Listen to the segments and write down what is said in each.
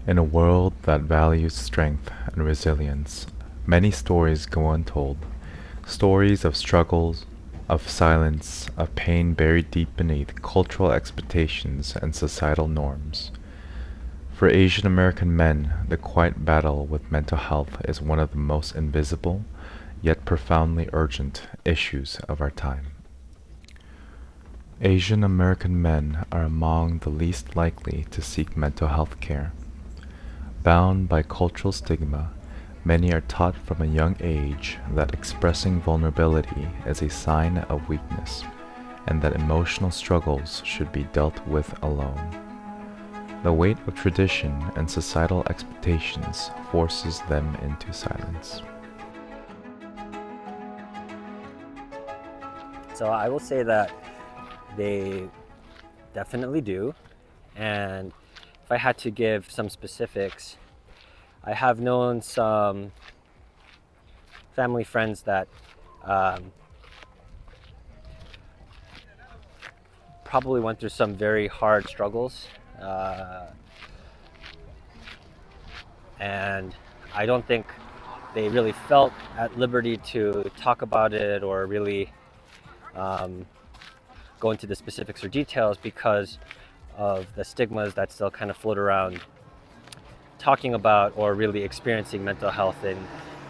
In a world that values strength and resilience, many stories go untold. Stories of struggles, of silence, of pain buried deep beneath cultural expectations and societal norms. For Asian American men, the quiet battle with mental health is one of the most invisible, yet profoundly urgent, issues of our time. Asian American men are among the least likely to seek mental health care. Bound by cultural stigma, many are taught from a young age that expressing vulnerability is a sign of weakness, and that emotional struggles should be dealt with alone. The weight of tradition and societal expectations forces them into silence. So I will say that they definitely do. And if I had to give some specifics, I have known some family friends that probably went through some very hard struggles. And I don't think they really felt at liberty to talk about it or really go into the specifics or details because of the stigmas that still kind of float around talking about or really experiencing mental health in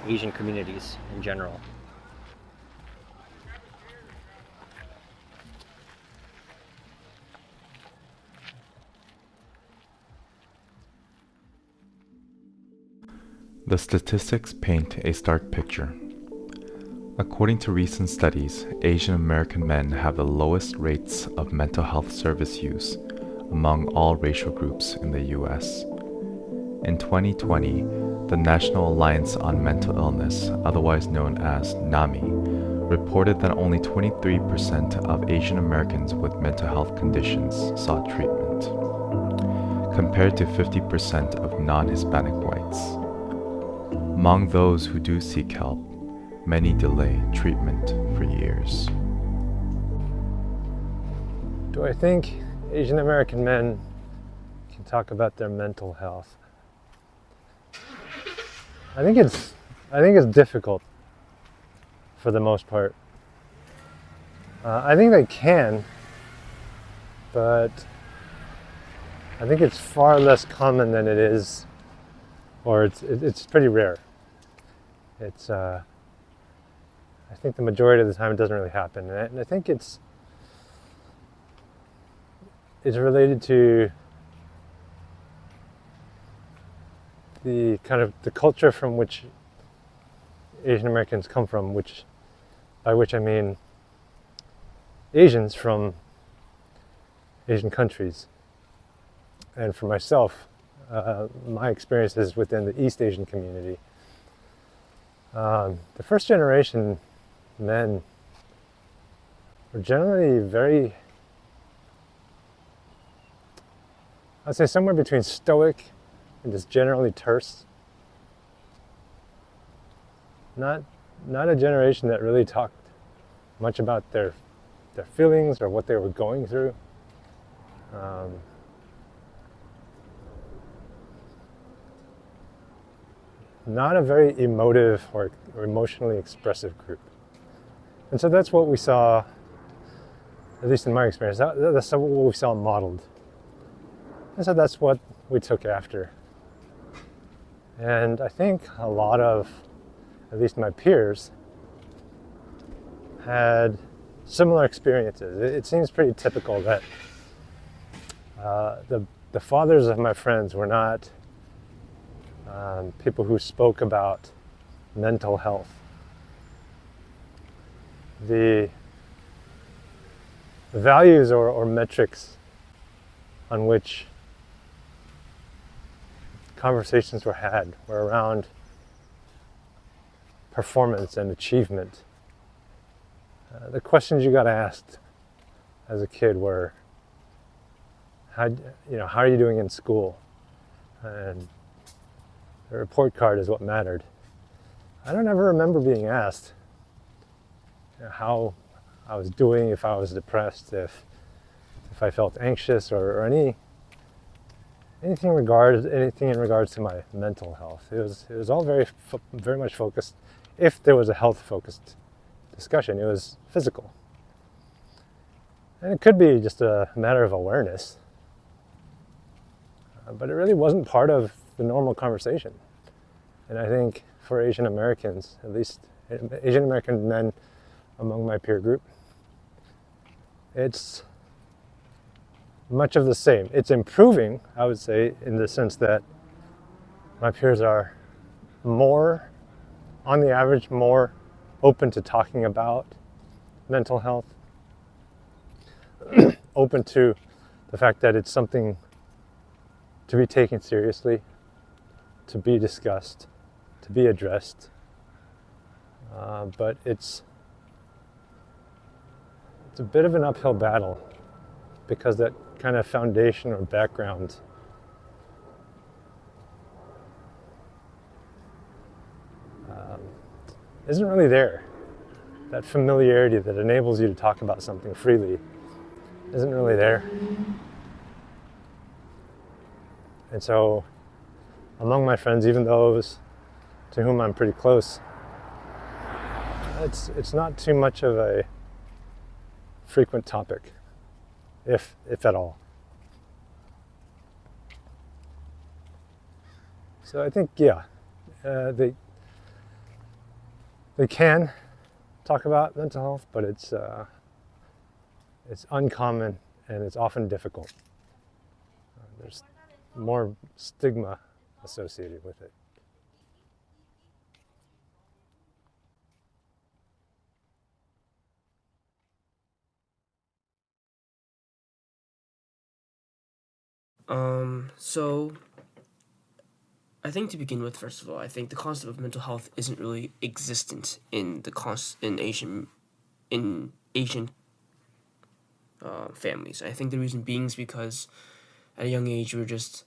Asian communities in general. The statistics paint a stark picture. According to recent studies, Asian American men have the lowest rates of mental health service use among all racial groups in the US. In 2020, the National Alliance on Mental Illness, otherwise known as NAMI, reported that only 23% of Asian Americans with mental health conditions sought treatment, compared to 50% of non-Hispanic whites. Among those who do seek help, many delay treatment for years. Do I think Asian American men can talk about their mental health? I think it's difficult for the most part. I think they can, but I think it's far less common than it is, or it's pretty rare. It's I think the majority of the time it doesn't really happen, and I think it's related to the kind of the culture from which Asian Americans come from, by which I mean Asians from Asian countries. And for myself, my experiences within the East Asian community, the first generation men were generally very, I'd say somewhere between stoic and just generally terse. Not a generation that really talked much about their feelings or what they were going through. Not a very emotive or emotionally expressive group. And so that's what we saw, at least in my experience, that's what we saw modeled. And so that's what we took after. And I think a lot of, at least my peers, had similar experiences. It seems pretty typical that the fathers of my friends were not people who spoke about mental health. The values or metrics on which conversations were had were around performance and achievement. The questions you got asked as a kid were, how are you doing in school? And the report card is what mattered. I don't ever remember being asked how I was doing, if I was depressed, if I felt anxious, or anything in regards to my mental health. It was all very much focused. If there was a health focused discussion, it was physical, and it could be just a matter of awareness, but it really wasn't part of the normal conversation. And I think for Asian Americans, at least Asian American men among my peer group, it's much of the same. It's improving, I would say, in the sense that my peers are more, on the average, more open to talking about mental health, open to the fact that it's something to be taken seriously, to be discussed, to be addressed. But it's a bit of an uphill battle because that kind of foundation or background isn't really there. That familiarity that enables you to talk about something freely isn't really there. And so among my friends, even those to whom I'm pretty close, it's not too much of a frequent topic, if at all. So I think, they can talk about mental health, but it's uncommon and it's often difficult. There's more stigma associated with it. So I think to begin with, first of all, I think the concept of mental health isn't really existent in Asian families. I think the reason being is because at a young age we were just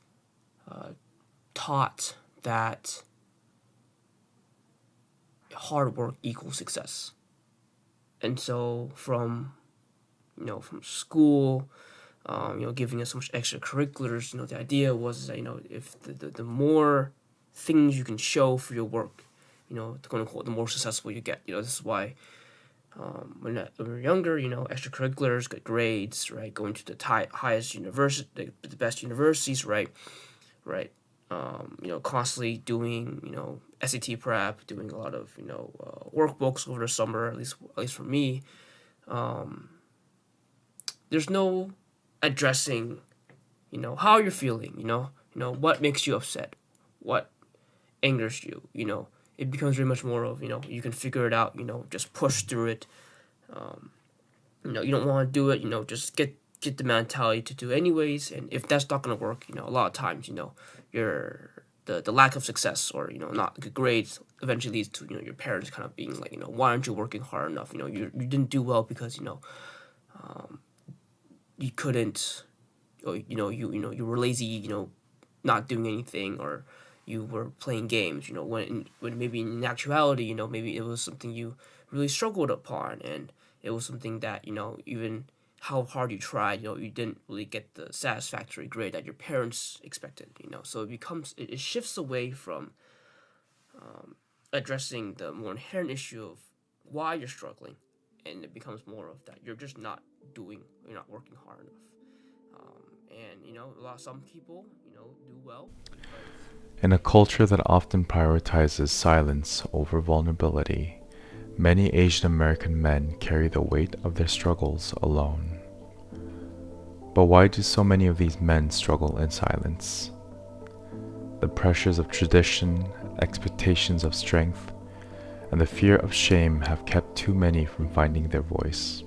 taught that hard work equals success, and so from school, giving us so much extracurriculars, the idea was that, if the more things you can show for your work, quote unquote, the more successful you get. This is why when we were younger, extracurriculars, good grades, right, going to the highest university, the best universities, right, constantly doing, SAT prep, doing a lot of, workbooks over the summer, at least for me. There's no addressing, how you're feeling, what makes you upset, what angers you, it becomes very much more of, you can figure it out, just push through it. You don't want to do it, just get the mentality to do it anyways. And if that's not going to work, a lot of times, the lack of success or, not good grades eventually leads to, your parents kind of being like, why aren't you working hard enough? You didn't do well because, you couldn't, or you were lazy, not doing anything, or you were playing games, when maybe in actuality, maybe it was something you really struggled upon, and it was something that, even how hard you tried, you didn't really get the satisfactory grade that your parents expected, so it shifts away from addressing the more inherent issue of why you're struggling, and it becomes more of that you're not working hard enough. And some people, do well. In a culture that often prioritizes silence over vulnerability, many Asian American men carry the weight of their struggles alone. But why do so many of these men struggle in silence? The pressures of tradition, expectations of strength, and the fear of shame have kept too many from finding their voice.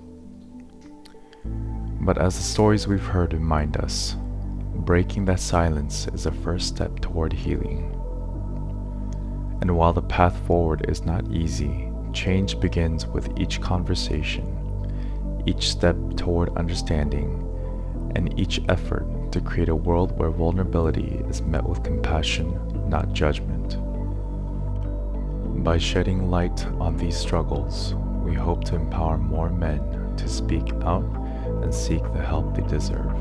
But as the stories we've heard remind us, breaking that silence is a first step toward healing. And while the path forward is not easy, change begins with each conversation, each step toward understanding, and each effort to create a world where vulnerability is met with compassion, not judgment. By shedding light on these struggles, we hope to empower more men to speak out and seek the help they deserve.